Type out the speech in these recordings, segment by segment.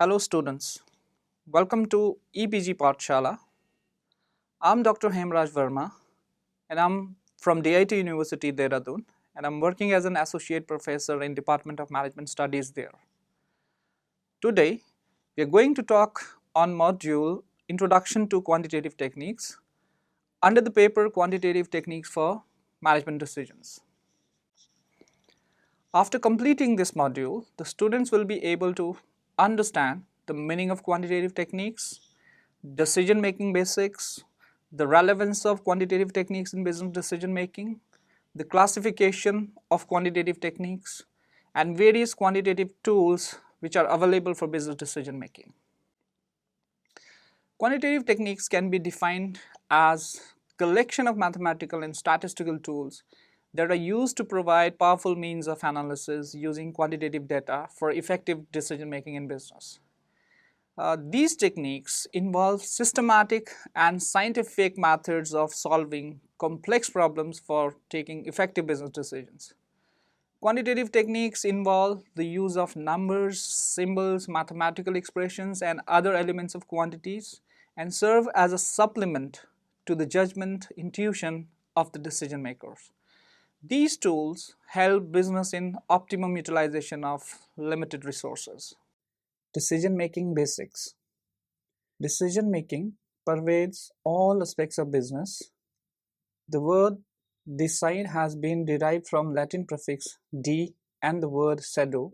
Hello students, welcome to EPG Pathshala. I'm Dr. Hemraj Verma and I'm from DIT University Dehradun and I'm working as an associate professor in Department of Management Studies there. Today we are going to talk on module Introduction to Quantitative Techniques under the paper Quantitative Techniques for Management Decisions. After completing this module, the students will be able to understand the meaning of quantitative techniques, decision making basics, the relevance of quantitative techniques in business decision making, the classification of quantitative techniques, and various quantitative tools which are available for business decision making. Quantitative techniques can be defined as collection of mathematical and statistical tools that are used to provide powerful means of analysis using quantitative data for effective decision making in business. These techniques involve systematic and scientific methods of solving complex problems for taking effective business decisions. Quantitative techniques involve the use of numbers, symbols, mathematical expressions, and other elements of quantities and serve as a supplement to the judgment, intuition of the decision makers. These tools help business in optimum utilization of limited resources. Decision making basics. Decision making pervades all aspects of business. The word decide has been derived from Latin prefix de and the word cedo,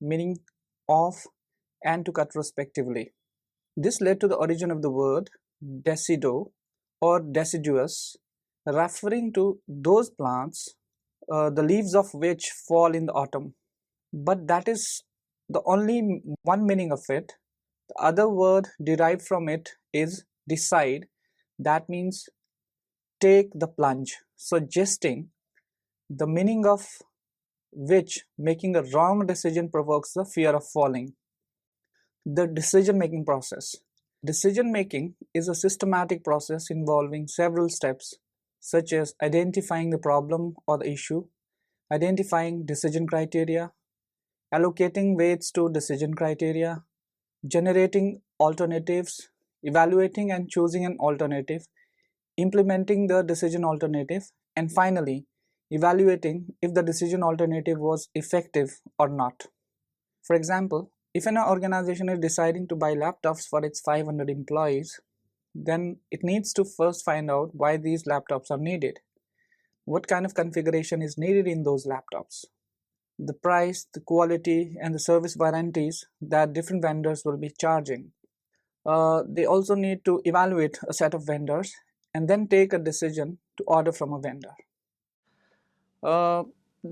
meaning of and to cut respectively. This led to the origin of the word decido or deciduous, referring to those plants, the leaves of which fall in the autumn. But that is the only one meaning of it. The other word derived from it is decide, that means take the plunge, suggesting the meaning of which making a wrong decision provokes the fear of falling. The decision making process. Decision making is a systematic process involving several steps such as identifying the problem or the issue, identifying decision criteria, allocating weights to decision criteria, generating alternatives, evaluating and choosing an alternative, implementing the decision alternative, and finally, evaluating if the decision alternative was effective or not. For example, if an organization is deciding to buy laptops for its 500 employees, then it needs to first find out why these laptops are needed. What kind of configuration is needed in those laptops? The price, the quality, and the service warranties that different vendors will be charging. They also need to evaluate a set of vendors and then take a decision to order from a vendor. Uh,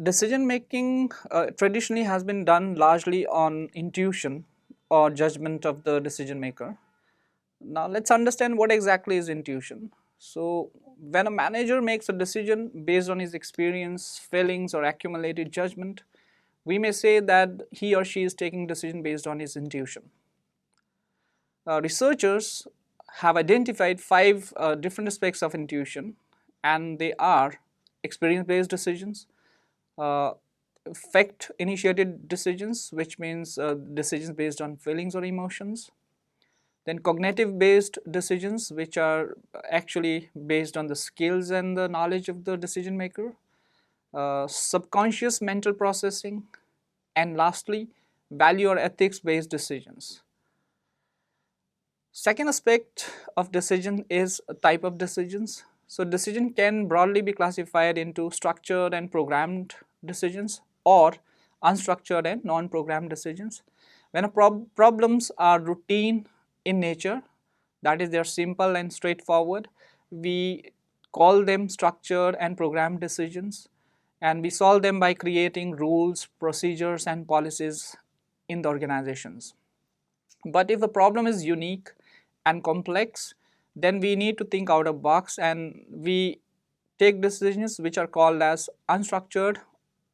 Decision making traditionally has been done largely on intuition or judgment of the decision maker. Now let's understand what exactly is intuition. So when a manager makes a decision based on his experience, feelings, or accumulated judgment, we may say that he or she is taking decision based on his intuition. Researchers have identified five different aspects of intuition, and they are experience based decisions, affect initiated decisions, which means decisions based on feelings or emotions, then cognitive based decisions, which are actually based on the skills and the knowledge of the decision maker, subconscious mental processing, and lastly value or ethics based decisions. Second aspect of decision is a type of decisions. So decision can broadly be classified into structured and programmed decisions or unstructured and non-programmed decisions. When problems are routine in nature, that is they are simple and straightforward, we call them structured and programmed decisions, and we solve them by creating rules, procedures and policies in the organizations. But if the problem is unique and complex, then we need to think out of box and we take decisions which are called as unstructured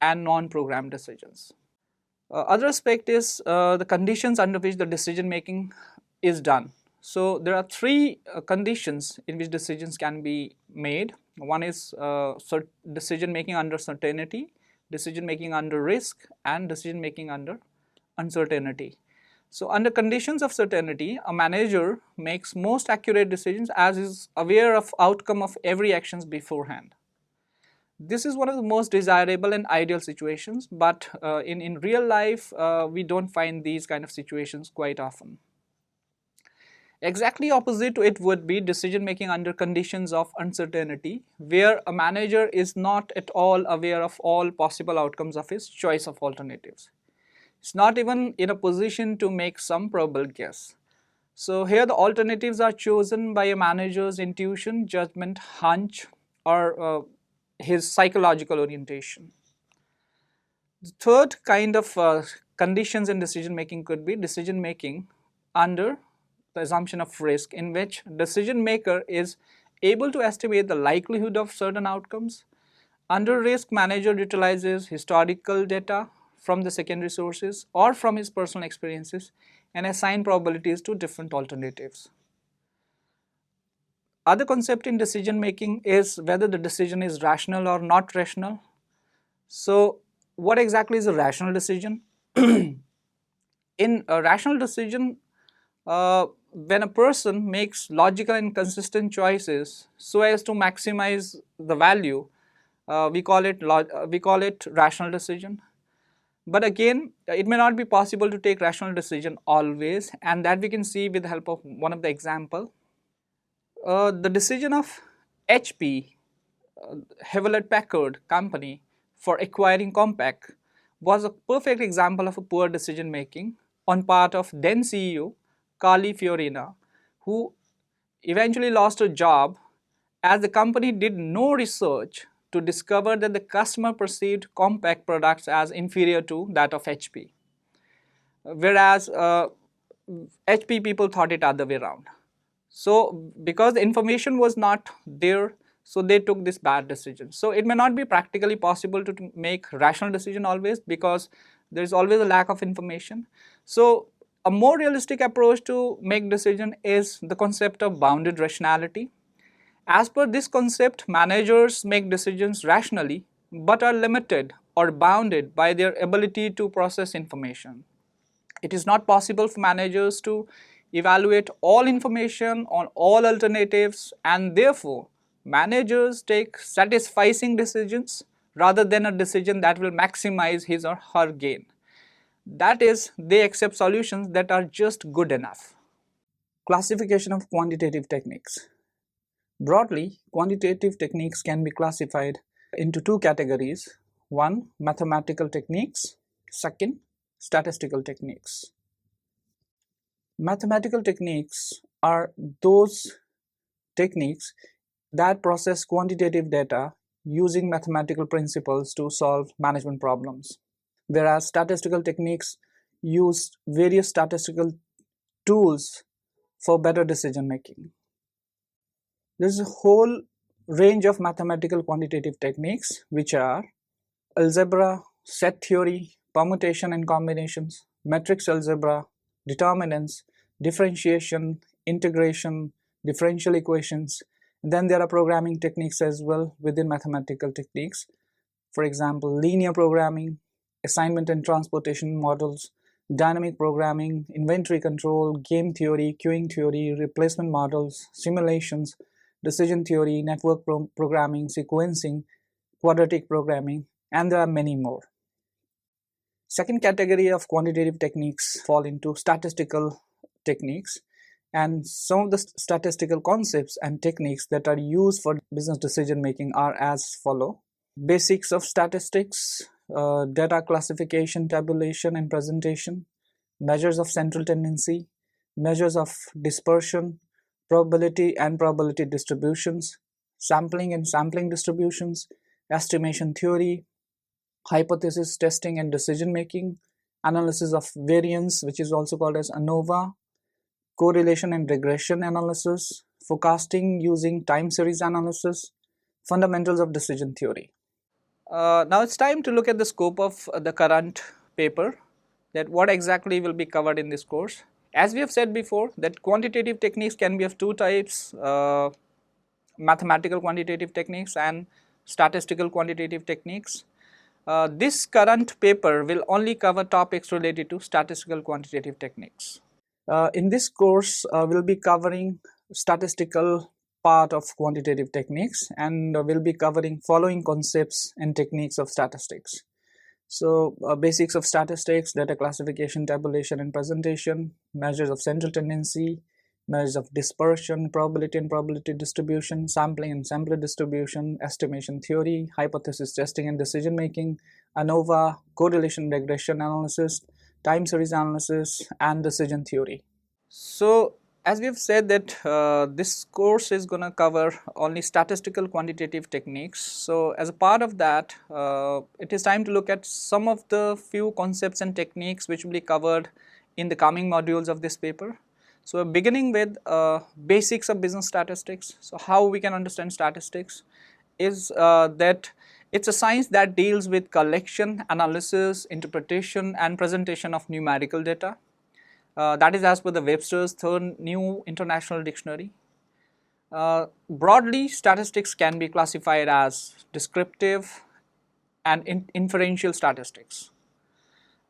and non-programmed decisions. Other aspect is the conditions under which the decision making is done. So there are three conditions in which decisions can be made. One is decision making under certainty, decision making under risk, and decision making under uncertainty. So under conditions of certainty, a manager makes most accurate decisions as is aware of outcome of every actions beforehand. This is one of the most desirable and ideal situations, but in real life, we don't find these kind of situations quite often. Exactly opposite to it would be decision making under conditions of uncertainty, where a manager is not at all aware of all possible outcomes of his choice of alternatives. It's not even in a position to make some probable guess. So here the alternatives are chosen by a manager's intuition, judgment, hunch, or his psychological orientation. The third kind of conditions in decision making could be decision making under the assumption of risk, in which decision maker is able to estimate the likelihood of certain outcomes. Under risk, manager utilizes historical data from the secondary sources or from his personal experiences and assign probabilities to different alternatives. Other concept in decision making is whether the decision is rational or not rational. So what exactly is a rational decision? In a rational decision, when a person makes logical and consistent choices so as to maximize the value, we call it rational decision. But again, it may not be possible to take rational decision always, and that we can see with the help of one of the example. The decision of HP, Hewlett Packard company, for acquiring Compaq was a perfect example of a poor decision making on part of then CEO Carly Fiorina, who eventually lost her job as the company did no research to discover that the customer perceived Compaq products as inferior to that of HP, whereas HP people thought it other way around. So because the information was not there, so they took this bad decision. So it may not be practically possible to make rational decision always, because there is always a lack of information. So a more realistic approach to make decision is the concept of bounded rationality. As per this concept, managers make decisions rationally but are limited or bounded by their ability to process information. It is not possible for managers to evaluate all information on all alternatives, and therefore managers take satisficing decisions rather than a decision that will maximize his or her gain. That is, they accept solutions that are just good enough. Classification of quantitative techniques. Broadly, quantitative techniques can be classified into two categories. One, mathematical techniques. Second, statistical techniques. Mathematical techniques are those techniques that process quantitative data using mathematical principles to solve management problems, whereas statistical techniques use various statistical tools for better decision making. There is a whole range of mathematical quantitative techniques, which are algebra, set theory, permutation and combinations, matrix algebra, determinants, differentiation, integration, differential equations. And then there are programming techniques as well within mathematical techniques. For example, linear programming, assignment and transportation models, dynamic programming, inventory control, game theory, queuing theory, replacement models, simulations, decision theory, network programming, sequencing, quadratic programming, and there are many more. Second category of quantitative techniques fall into statistical techniques, and some of the statistical concepts and techniques that are used for business decision making are as follow. Basics of statistics, data classification, tabulation and presentation, measures of central tendency, measures of dispersion, probability and probability distributions, sampling and sampling distributions, estimation theory, hypothesis testing and decision making, analysis of variance, which is also called as ANOVA, correlation and regression analysis, forecasting using time series analysis, fundamentals of decision theory. Now it's time to look at the scope of the current paper, that what exactly will be covered in this course. As we have said before, that quantitative techniques can be of two types, mathematical quantitative techniques and statistical quantitative techniques. This current paper will only cover topics related to statistical quantitative techniques. In this course, we'll be covering statistical part of quantitative techniques, and we'll be covering following concepts and techniques of statistics. So basics of statistics, data classification, tabulation and presentation, measures of central tendency, measures of dispersion, probability and probability distribution, sampling and sampler distribution, estimation theory, hypothesis testing and decision making, ANOVA, correlation regression analysis, time series analysis and decision theory. So as we have said that this course is going to cover only statistical quantitative techniques. So as a part of that, it is time to look at some of the few concepts and techniques which will be covered in the coming modules of this paper. So beginning with basics of business statistics. So how we can understand statistics is that it's a science that deals with collection, analysis, interpretation and presentation of numerical data. That is as per the Webster's third new international dictionary. Broadly, statistics can be classified as descriptive and inferential statistics,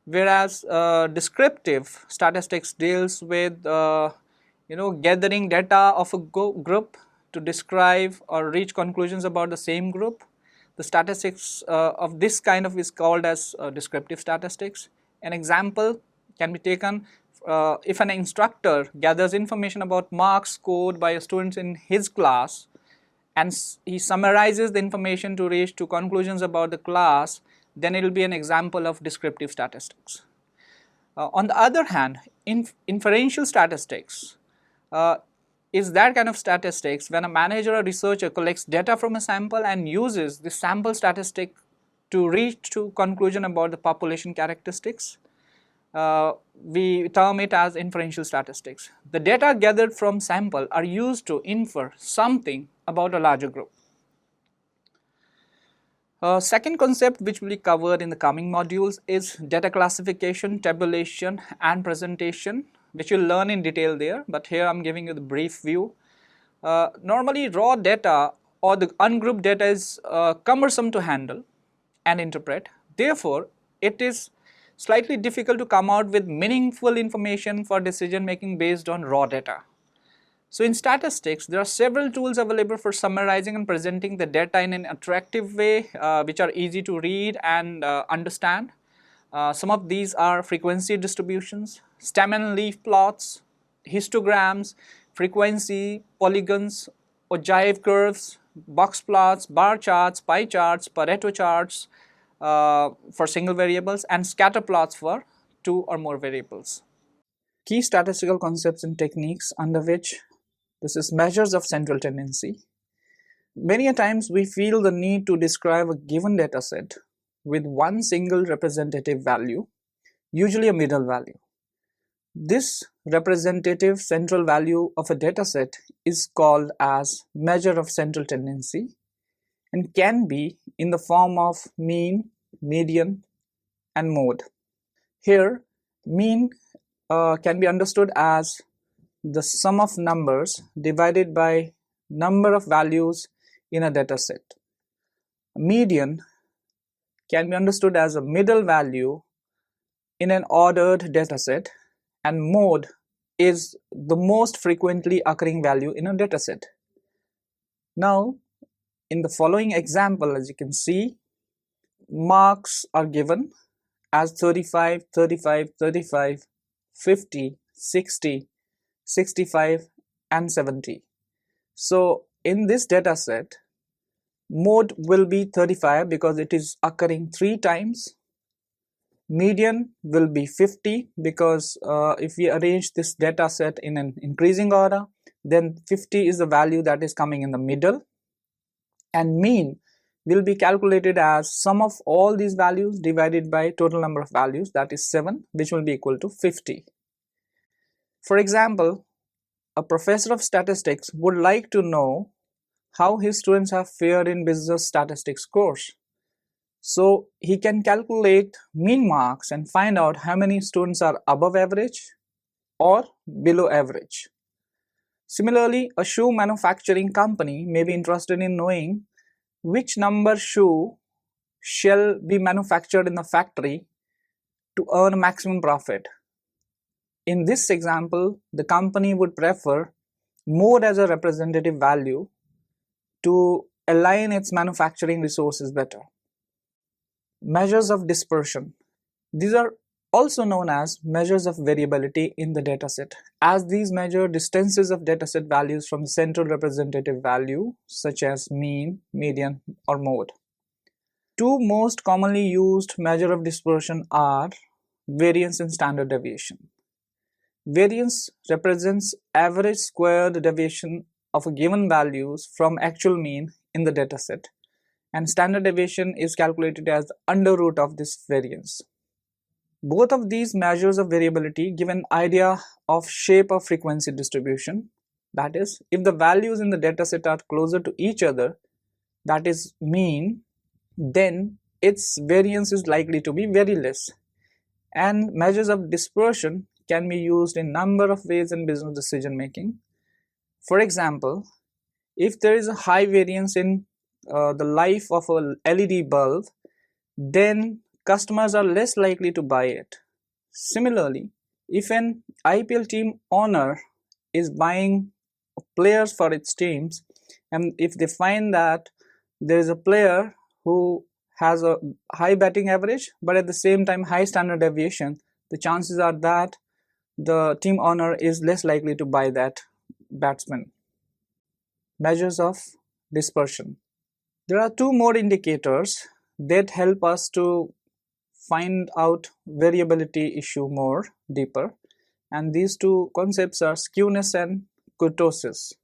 whereas descriptive statistics deals with gathering data of a group to describe or reach conclusions about the same group. The statistics of this kind of is called as descriptive statistics. An example can be taken if an instructor gathers information about marks scored by students in his class and he summarizes the information to reach to conclusions about the class, then it will be an example of descriptive statistics. On the other hand, inferential statistics is that kind of statistics when a manager or researcher collects data from a sample and uses the sample statistic to reach to conclusion about the population characteristics. We term it as inferential statistics. The data gathered from sample are used to infer something about a larger group. Second concept which will be covered in the coming modules is data classification, tabulation and presentation, which you'll learn in detail there, but here I'm giving you the brief view. Normally raw data or the ungrouped data is cumbersome to handle and interpret. Therefore, it is slightly difficult to come out with meaningful information for decision making based on raw data. So in statistics, there are several tools available for summarizing and presenting the data in an attractive way, which are easy to read and understand. Some of these are frequency distributions, stem and leaf plots, histograms, frequency, polygons, ogive curves, box plots, bar charts, pie charts, Pareto charts for single variables, and scatter plots for two or more variables. Key statistical concepts and techniques under which this is measures of central tendency. Many a times we feel the need to describe a given data set with one single representative value, usually a middle value. This representative central value of a data set is called as measure of central tendency and can be in the form of mean, median and mode. Here, mean can be understood as the sum of numbers divided by number of values in a data set. Median can be understood as a middle value in an ordered data set, and mode is the most frequently occurring value in a data set. Now, in the following example, as you can see, marks are given as 35, 35, 35, 50, 60, 65 and 70. So in this data set, mode will be 35 because it is occurring 3 times. Median will be 50 because if we arrange this data set in an increasing order, then 50 is the value that is coming in the middle, and mean will be calculated as sum of all these values divided by total number of values, that is 7, which will be equal to 50. For example, a professor of statistics would like to know how his students have fared in business statistics course. So he can calculate mean marks and find out how many students are above average or below average. Similarly, a shoe manufacturing company may be interested in knowing which number shoe shall be manufactured in the factory to earn maximum profit. In this example, the company would prefer mode as a representative value to align its manufacturing resources better. Measures of dispersion. These are also known as measures of variability in the dataset, as these measure distances of dataset values from the central representative value, such as mean, median, or mode. Two most commonly used measure of dispersion are variance and standard deviation. Variance represents average squared deviation of a given values from actual mean in the dataset, and standard deviation is calculated as the under root of this variance. Both of these measures of variability give an idea of shape of frequency distribution. That is, if the values in the dataset are closer to each other, that is mean, then its variance is likely to be very less. And measures of dispersion can be used in number of ways in business decision making. For example, if there is a high variance in the life of a LED bulb, then customers are less likely to buy it. Similarly, if an IPL team owner is buying players for its teams, and if they find that there is a player who has a high batting average but at the same time high standard deviation, the chances are that the team owner is less likely to buy that batsman. Measures of dispersion. There are two more indicators that help us to find out variability issue more deeper, and these two concepts are skewness and kurtosis.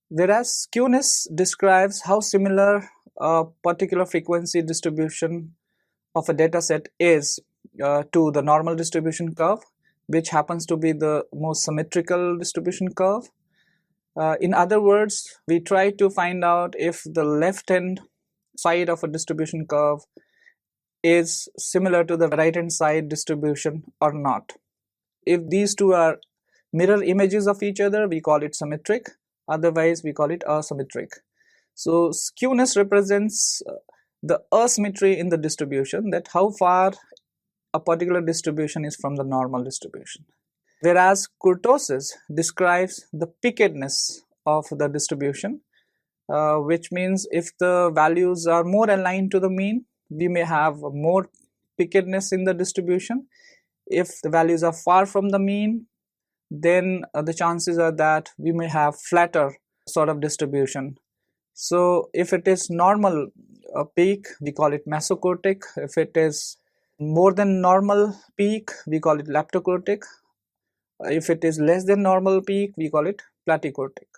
Whereas skewness describes how similar a particular frequency distribution of a dataset is to the normal distribution curve, which happens to be the most symmetrical distribution curve. In other words, we try to find out if the left hand side of a distribution curve is similar to the right hand side distribution or not. If these two are mirror images of each other, we call it symmetric, otherwise we call it asymmetric. So skewness represents the asymmetry in the distribution, that how far a particular distribution is from the normal distribution. Whereas kurtosis describes the pickedness of the distribution, which means if the values are more aligned to the mean, we may have more pickedness in the distribution. If the values are far from the mean, then the chances are that we may have flatter sort of distribution. So if it is normal peak, we call it mesocortic. If it is more than normal peak, we call it leptocortic. If it is less than normal peak, we call it platycortic.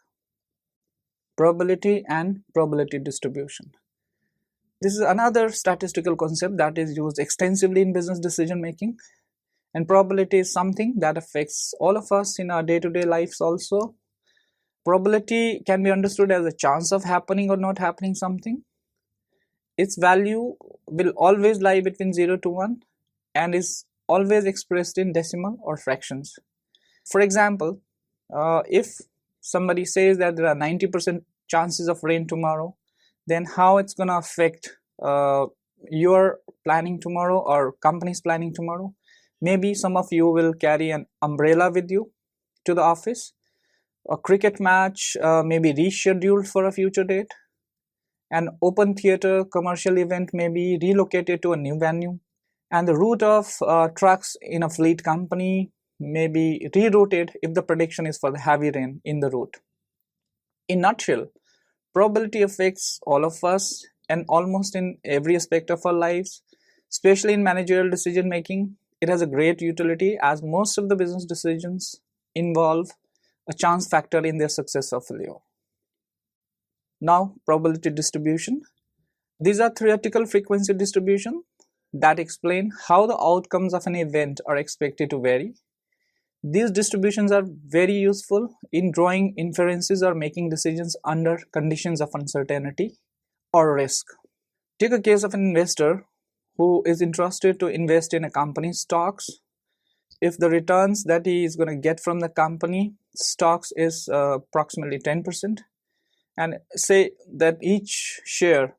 Probability and probability distribution. This is another statistical concept that is used extensively in business decision making, and probability is something that affects all of us in our day-to-day lives also. Probability can be understood as a chance of happening or not happening something. Its value will always lie between 0 to 1 and is always expressed in decimal or fractions. For example, if somebody says that there are 90% chances of rain tomorrow, then how it's going to affect your planning tomorrow or company's planning tomorrow? Maybe some of you will carry an umbrella with you to the office. A cricket match may be rescheduled for a future date. An open theater commercial event may be relocated to a new venue. And the route of trucks in a fleet company may be rerouted if the prediction is for the heavy rain in the route. In a nutshell, probability affects all of us and almost in every aspect of our lives, especially in managerial decision making. It has a great utility as most of the business decisions involve a chance factor in their success or failure. Now, probability distribution. These are theoretical frequency distribution that explain how the outcomes of an event are expected to vary. These distributions are very useful in drawing inferences or making decisions under conditions of uncertainty or risk. Take a case of an investor who is interested to invest in a company's stocks. If the returns that he is going to get from the company stocks is approximately 10%, and say that each share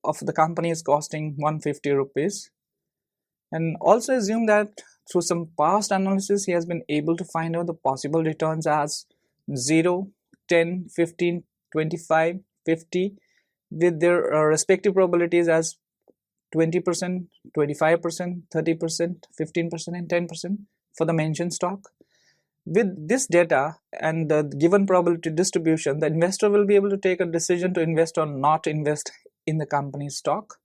of the company is costing 150 rupees, and also assume that through some past analysis he has been able to find out the possible returns as 0, 10, 15, 25, 50 with their respective probabilities as 20%, 25%, 30%, 15% and 10% for the mentioned stock. With this data and the given probability distribution, the investor will be able to take a decision to invest or not invest in the company's stock.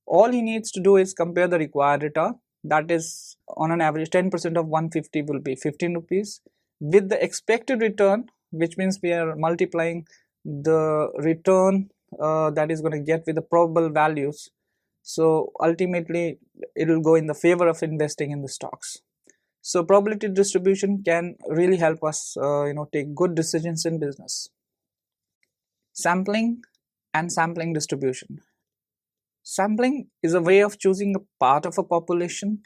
All he needs to do is compare the required return, that is on an average 10% of 150 will be 15 rupees, with the expected return, which means we are multiplying the return that is going to get with the probable values. So ultimately it will go in the favor of investing in the stocks. So probability distribution can really help us take good decisions in business. Sampling and sampling distribution. Sampling is a way of choosing a part of a population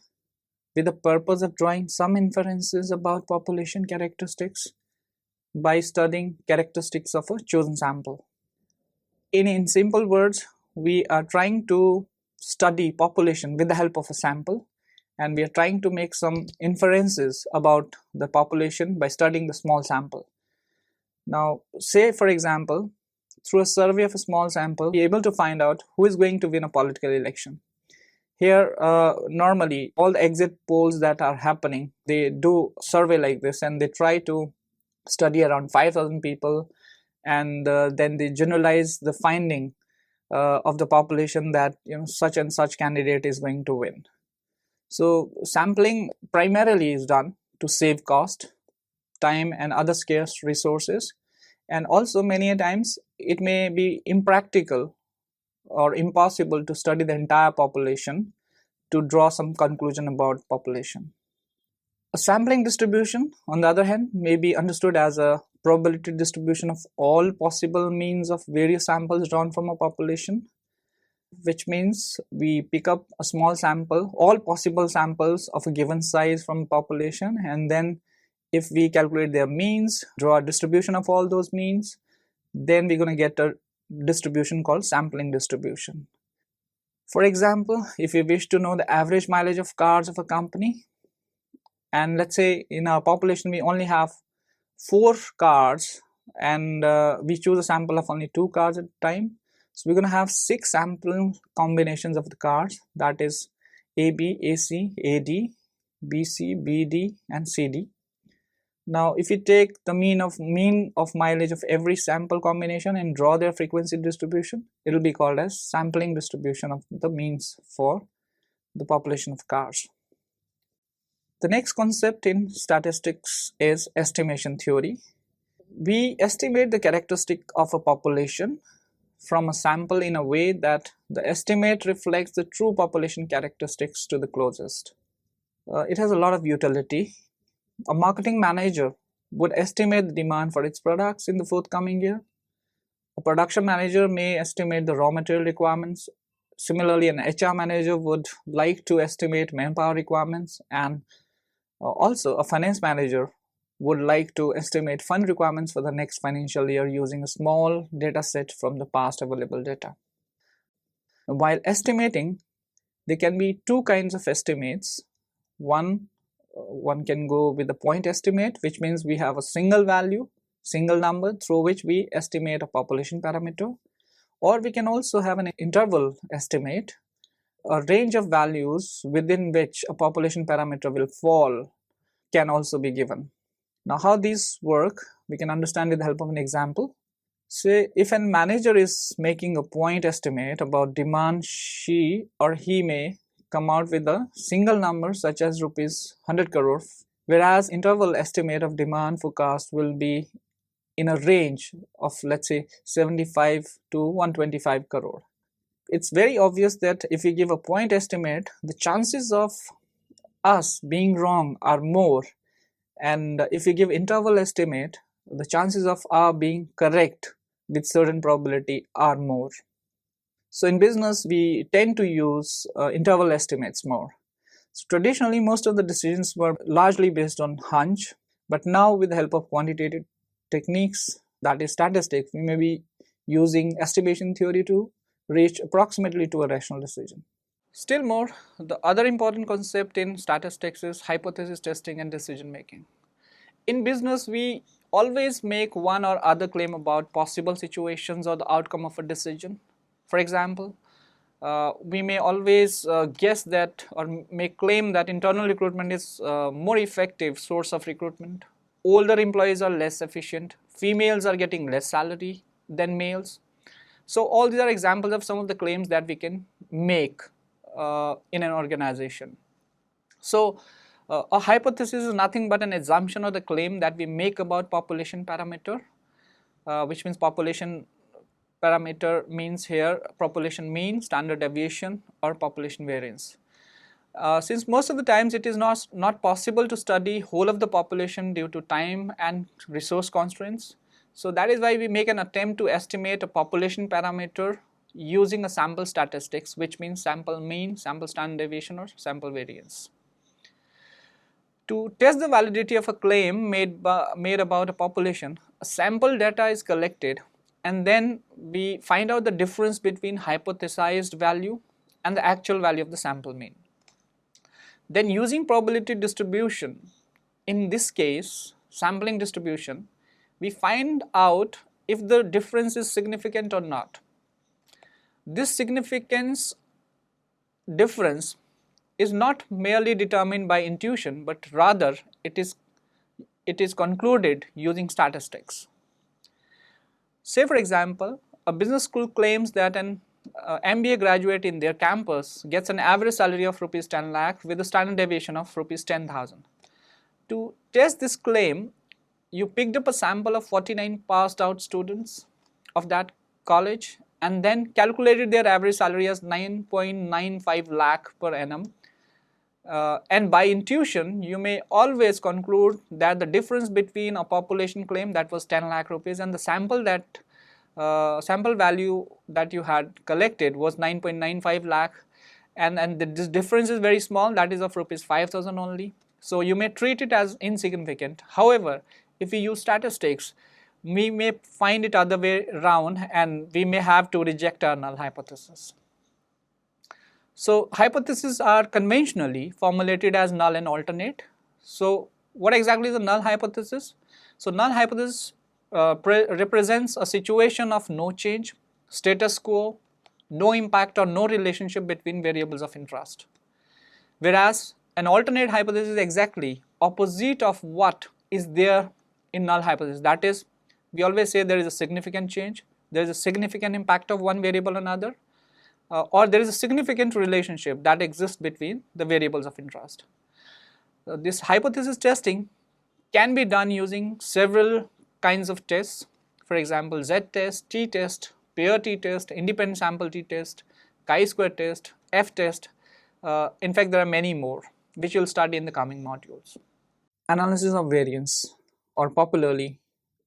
with the purpose of drawing some inferences about population characteristics by studying characteristics of a chosen sample. In simple words, we are trying to study population with the help of a sample, and we are trying to make some inferences about the population by studying the small sample. Now, say for example, through a survey of a small sample, be able to find out who is going to win a political election. Here, normally all the exit polls that are happening, they do survey like this, and they try to study around 5,000 people, and then they generalize the finding of the population that such and such candidate is going to win. So sampling primarily is done to save cost, time and other scarce resources, and also many a times it may be impractical or impossible to study the entire population to draw some conclusion about population. A sampling distribution, on the other hand, may be understood as a probability distribution of all possible means of various samples drawn from a population, which means we pick up a small sample, all possible samples of a given size from a population, and then if we calculate their means, draw a distribution of all those means, then we're going to get a distribution called sampling distribution. For example, if we wish to know the average mileage of cars of a company, and let's say in our population we only have 4 cars, and we choose a sample of only 2 cars at a time, so we're going to have 6 sample combinations of the cars, that is AB, AC, AD, BC, BD and CD. Now if we take the mean of mileage of every sample combination and draw their frequency distribution, it will be called as sampling distribution of the means for the population of cars. The next concept in statistics is estimation theory. We estimate the characteristic of a population from a sample in a way that the estimate reflects the true population characteristics to the closest. It has a lot of utility. A marketing manager would estimate the demand for its products in the forthcoming year. A production manager may estimate the raw material requirements. Similarly, an HR manager would like to estimate manpower requirements, and also a finance manager would like to estimate fund requirements for the next financial year using a small data set from the past available data. While estimating, there can be 2 kinds of estimates. One can go with the point estimate, which means we have a single value, single number through which we estimate a population parameter, or we can also have an interval estimate, a range of values within which a population parameter will fall can also be given. Now how these work, we can understand with the help of an example. Say if a manager is making a point estimate about demand, she or he may come out with a single number such as rupees 100 crore, whereas interval estimate of demand forecast will be in a range of, let's say, 75 to 125 crore. It's very obvious that if we give a point estimate, the chances of us being wrong are more, and if we give interval estimate, the chances of our being correct with certain probability are more. So in business, we tend to use interval estimates more. So traditionally, most of the decisions were largely based on hunch, but now with the help of quantitative techniques, that is statistics, we may be using estimation theory to reach approximately to a rational decision. Still more, the other important concept in statistics is hypothesis testing and decision making. In business, we always make one or other claim about possible situations or the outcome of a decision. For example, we may always guess that or may claim that internal recruitment is a more effective source of recruitment. Older employees are less efficient. Females are getting less salary than males. So all these are examples of some of the claims that we can make in an organization. So a hypothesis is nothing but an assumption or the claim that we make about population parameter, which means population parameter means here population mean, standard deviation, or population variance. Since most of the times it is not possible to study whole of the population due to time and resource constraints, so that is why we make an attempt to estimate a population parameter using a sample statistics, which means sample mean, sample standard deviation, or sample variance. To test the validity of a claim made about a population, a sample data is collected and then we find out the difference between hypothesized value and the actual value of the sample mean. Then using probability distribution, in this case sampling distribution, we find out if the difference is significant or not. This significance difference is not merely determined by intuition, but rather it is concluded using statistics. Say for example, a business school claims that an MBA graduate in their campus gets an average salary of rupees 10 lakh with a standard deviation of rupees 10,000. To test this claim, you picked up a sample of 49 passed out students of that college and then calculated their average salary as 9.95 lakh per annum. And by intuition, you may always conclude that the difference between a population claim that was 10 lakh rupees and the sample value that you had collected was 9.95 lakh, and this difference is very small, that is of rupees 5,000 only. So you may treat it as insignificant. However, if we use statistics, we may find it other way around and we may have to reject our null hypothesis. So hypotheses are conventionally formulated as null and alternate. So what exactly is a null hypothesis? So null hypothesis represents a situation of no change, status quo, no impact or no relationship between variables of interest. Whereas an alternate hypothesis is exactly opposite of what is there in null hypothesis. That is, we always say there is a significant change, there is a significant impact of one variable on another, or there is a significant relationship that exists between the variables of interest. This hypothesis testing can be done using several kinds of tests. For example, z-test, t-test, pair t-test, independent sample t-test, chi-square test, f-test. In fact, there are many more which you will study in the coming modules. Analysis of variance, or popularly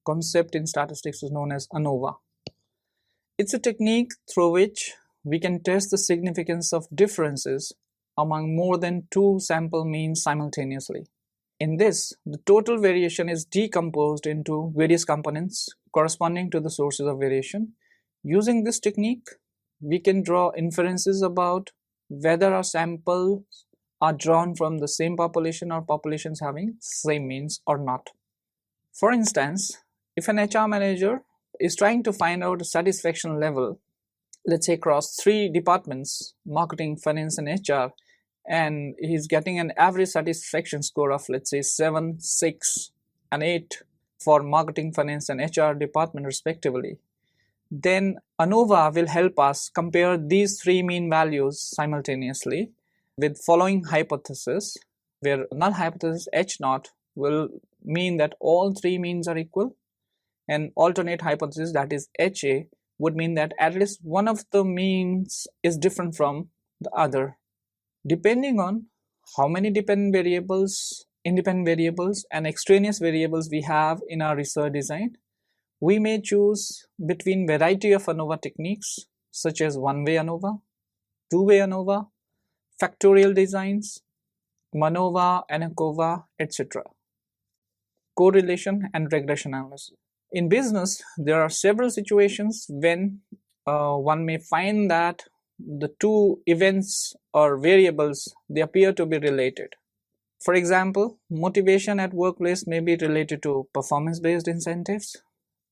concept in statistics is known as ANOVA. It's a technique through which we can test the significance of differences among more than two sample means simultaneously. In this, the total variation is decomposed into various components corresponding to the sources of variation. Using this technique, we can draw inferences about whether our samples are drawn from the same population or populations having same means or not. For instance, if an HR manager is trying to find out a satisfaction level, let's say across 3 departments, marketing, finance and HR, and he's getting an average satisfaction score of let's say 7, 6 and 8 for marketing, finance and HR department respectively, then ANOVA will help us compare these 3 mean values simultaneously with following hypothesis, where null hypothesis H0 will mean that all 3 means are equal, and alternate hypothesis, that is HA, would mean that at least one of the means is different from the other. Depending on how many dependent variables, independent variables and extraneous variables we have in our research design, we may choose between variety of ANOVA techniques such as one-way ANOVA, two-way ANOVA, factorial designs, MANOVA, ANOVA, etc. Correlation and regression analysis. In business, there are several situations when one may find that the two events or variables, they appear to be related. For example, motivation at workplace may be related to performance-based incentives.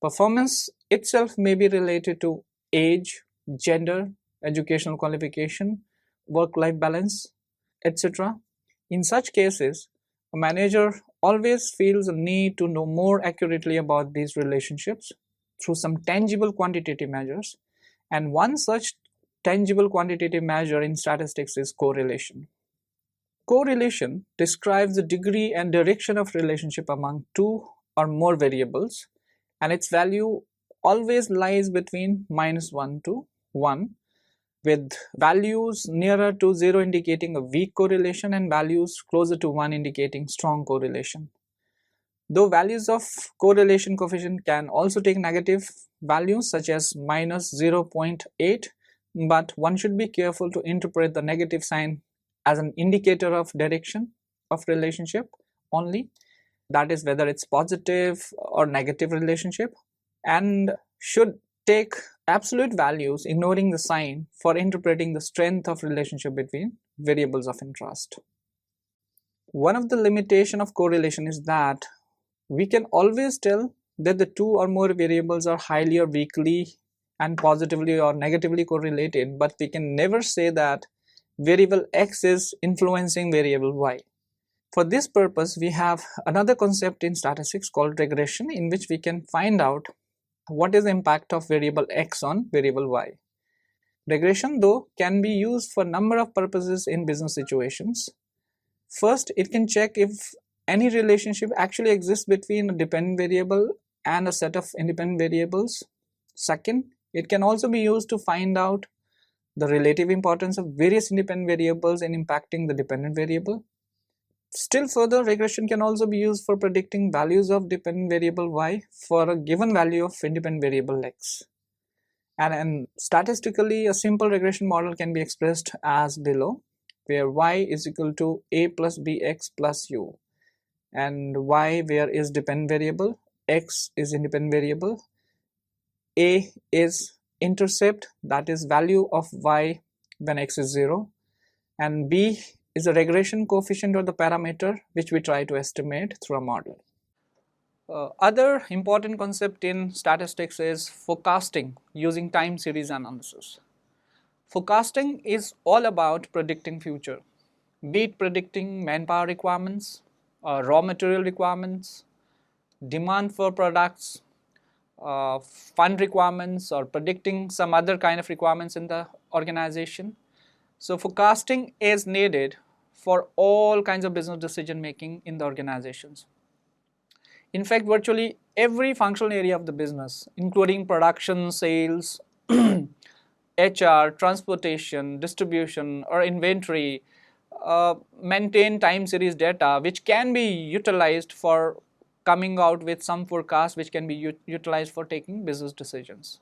Performance itself may be related to age, gender, educational qualification, work-life balance, etc. In such cases, a manager always feels a need to know more accurately about these relationships through some tangible quantitative measures, and one such tangible quantitative measure in statistics is correlation. Correlation describes the degree and direction of relationship among two or more variables, and its value always lies between -1 to 1, with values nearer to 0 indicating a weak correlation and values closer to 1 indicating strong correlation. Though values of correlation coefficient can also take negative values such as -0.8, but one should be careful to interpret the negative sign as an indicator of direction of relationship only, that is whether it's positive or negative relationship, and should take absolute values ignoring the sign for interpreting the strength of relationship between variables of interest. One of the limitations of correlation is that we can always tell that the two or more variables are highly or weakly and positively or negatively correlated, but we can never say that variable X is influencing variable Y. For this purpose, we have another concept in statistics called regression, in which we can find out what is the impact of variable X on variable Y. Regression, though, can be used for a number of purposes in business situations. First, it can check if any relationship actually exists between a dependent variable and a set of independent variables. Second, it can also be used to find out the relative importance of various independent variables in impacting the dependent variable. Still further, regression can also be used for predicting values of dependent variable Y for a given value of independent variable X. And statistically, a simple regression model can be expressed as below, where Y is equal to A plus BX plus U, and Y where is dependent variable, X is independent variable, A is intercept, that is value of Y when X is 0, and B is the regression coefficient or the parameter which we try to estimate through a model. Other important concept in statistics is forecasting using time series analysis. Forecasting is all about predicting future, be it predicting manpower requirements, raw material requirements, demand for products, fund requirements, or predicting some other kind of requirements in the organization. So forecasting is needed for all kinds of business decision making in the organizations. In fact, virtually every functional area of the business, including production, sales, HR, transportation, distribution, or inventory, maintain time series data which can be utilized for coming out with some forecast which can be utilized for taking business decisions.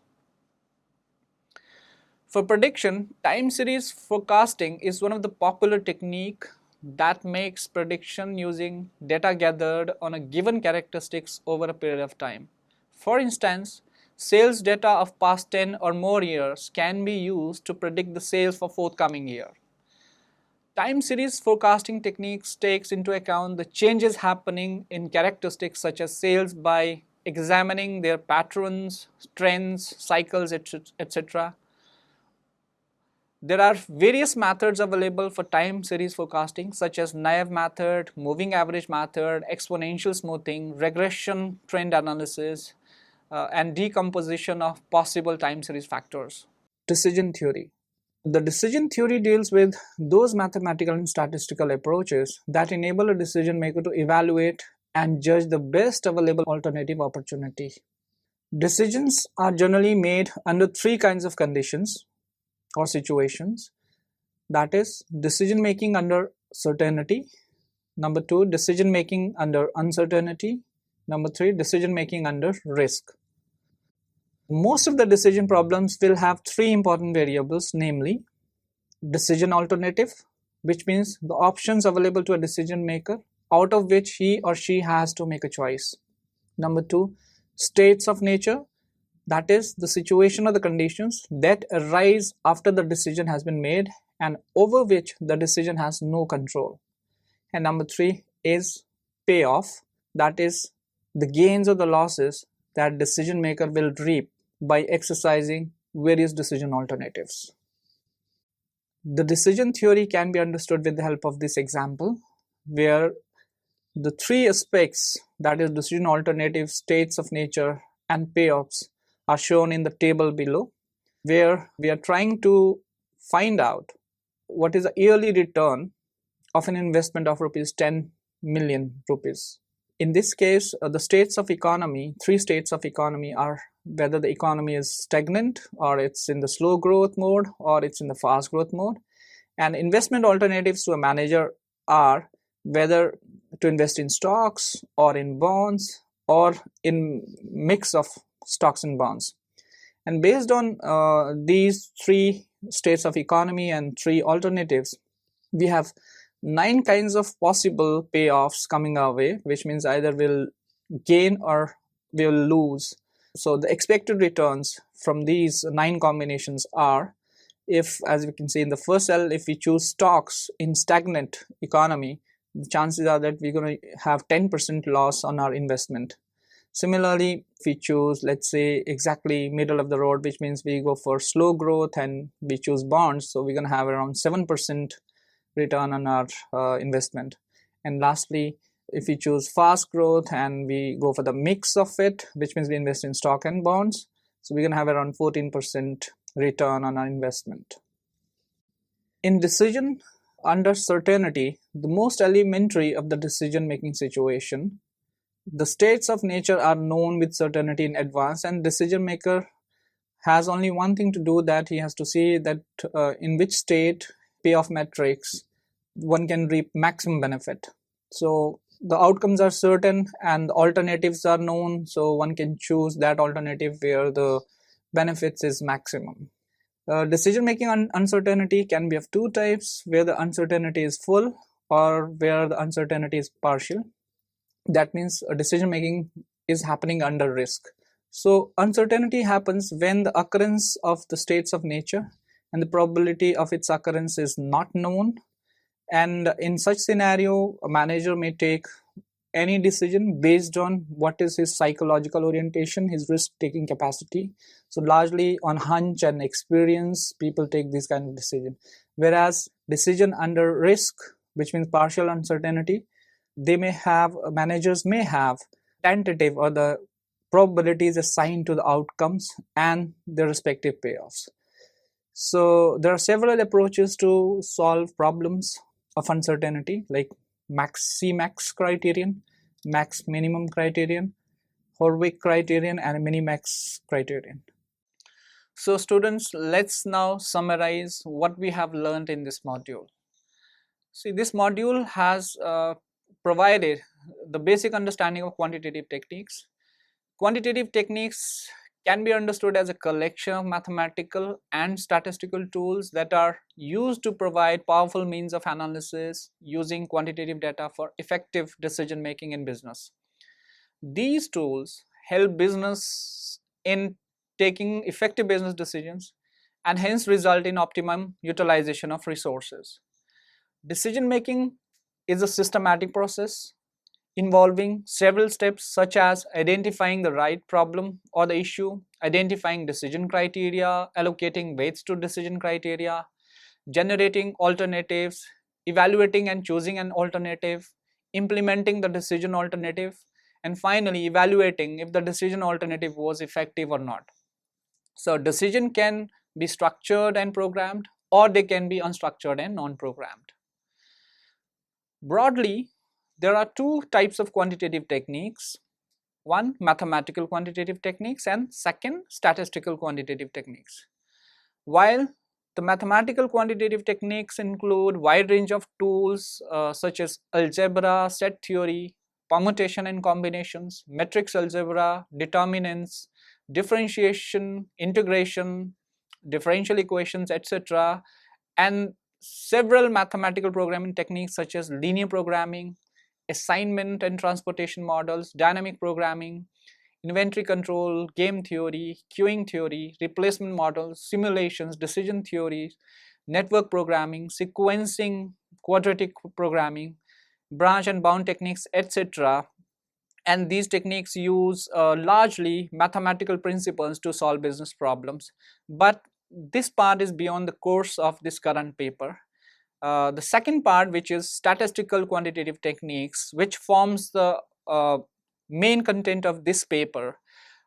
For prediction, time series forecasting is one of the popular technique that makes prediction using data gathered on a given characteristics over a period of time. For instance, sales data of past 10 or more years can be used to predict the sales for forthcoming year. Time series forecasting techniques takes into account the changes happening in characteristics such as sales by examining their patterns, trends, cycles, etc. There are various methods available for time series forecasting such as naive method, moving average method, exponential smoothing, regression trend analysis, and decomposition of possible time series factors. Decision theory. The decision theory deals with those mathematical and statistical approaches that enable a decision maker to evaluate and judge the best available alternative opportunity. Decisions are generally made under three kinds of conditions or situations, that is decision making under certainty, number 2 decision making under uncertainty, number 3 decision making under risk. Most of the decision problems will have three important variables, namely decision alternative, which means the options available to a decision maker out of which he or she has to make a choice. Number 2, states of nature, That is the situation or the conditions that arise after the decision has been made and over which the decision has no control. And number 3 is payoff, that is the gains or the losses that decision maker will reap by exercising various decision alternatives. The decision theory can be understood with the help of this example, where the 3 aspects, that is decision alternatives, states of nature and payoffs, are shown in the table below, where we are trying to find out what is the yearly return of an investment of rupees 10 million rupees. In this case, the states of economy, 3 states of economy, are whether the economy is stagnant or it's in the slow growth mode or it's in the fast growth mode. And investment alternatives to a manager are whether to invest in stocks or in bonds or in mix of stocks and bonds. And based on these 3 states of economy and 3 alternatives, we have 9 kinds of possible payoffs coming our way, which means either we'll gain or we'll lose. So the expected returns from these 9 combinations are, if, as we can see in the first cell, if we choose stocks in stagnant economy, the chances are that we're going to have 10% loss on our investment. Similarly, if we choose, let's say, exactly middle of the road, which means we go for slow growth and we choose bonds, so we're going to have around 7% return on our investment. And lastly, if we choose fast growth and we go for the mix of it, which means we invest in stock and bonds, so we're going to have around 14% return on our investment. In decision under certainty, the most elementary of the decision making situation, the states of nature are known with certainty in advance, and decision maker has only one thing to do, that he has to see that in which state payoff metrics one can reap maximum benefit. So the outcomes are certain and the alternatives are known, so one can choose that alternative where the benefits is maximum. Decision making uncertainty can be of 2 types, where the uncertainty is full or where the uncertainty is partial. That means decision making is happening under risk. So uncertainty happens when the occurrence of the states of nature and the probability of its occurrence is not known, and in such scenario a manager may take any decision based on what is his psychological orientation, his risk taking capacity. So largely on hunch and experience people take this kind of decision, whereas decision under risk, which means partial uncertainty, managers may have tentative or the probabilities assigned to the outcomes and their respective payoffs. So there are several approaches to solve problems of uncertainty, like max criterion, max minimum criterion, Horwick criterion, and minimax criterion. So students, let's now summarize what we have learned in this module. See, this module has provided the basic understanding of quantitative techniques. Quantitative techniques can be understood as a collection of mathematical and statistical tools that are used to provide powerful means of analysis using quantitative data for effective decision making in business. These tools help business in taking effective business decisions and hence result in optimum utilization of resources. Decision making is a systematic process involving several steps, such as identifying the right problem or the issue, identifying decision criteria, allocating weights to decision criteria, generating alternatives, evaluating and choosing an alternative, implementing the decision alternative, and finally evaluating if the decision alternative was effective or not. So decision can be structured and programmed, or they can be unstructured and non-programmed. Broadly, there are 2 types of quantitative techniques. One, mathematical quantitative techniques, and second, statistical quantitative techniques. While the mathematical quantitative techniques include wide range of tools such as algebra, set theory, permutation and combinations, matrix algebra, determinants, differentiation, integration, differential equations, etc., and several mathematical programming techniques such as linear programming, assignment and transportation models, dynamic programming, inventory control, game theory, queuing theory, replacement models, simulations, decision theories, network programming, sequencing, quadratic programming, branch and bound techniques, etc. And these techniques use largely mathematical principles to solve business problems. But this part is beyond the course of this current paper. The second part, which is statistical quantitative techniques, which forms the main content of this paper,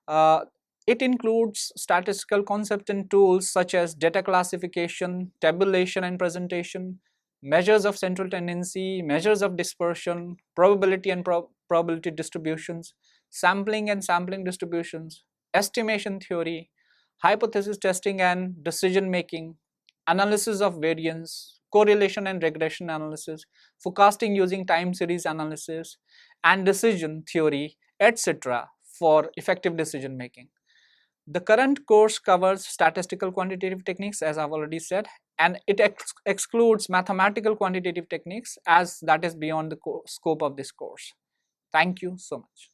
uh, it includes statistical concepts and tools such as data classification, tabulation and presentation, measures of central tendency, measures of dispersion, probability and probability distributions, sampling and sampling distributions, estimation theory, hypothesis testing and decision making, analysis of variance, correlation and regression analysis, forecasting using time series analysis, and decision theory, etc. for effective decision making. The current course covers statistical quantitative techniques, as I've already said, and it excludes mathematical quantitative techniques, as that is beyond the scope of this course. Thank you so much.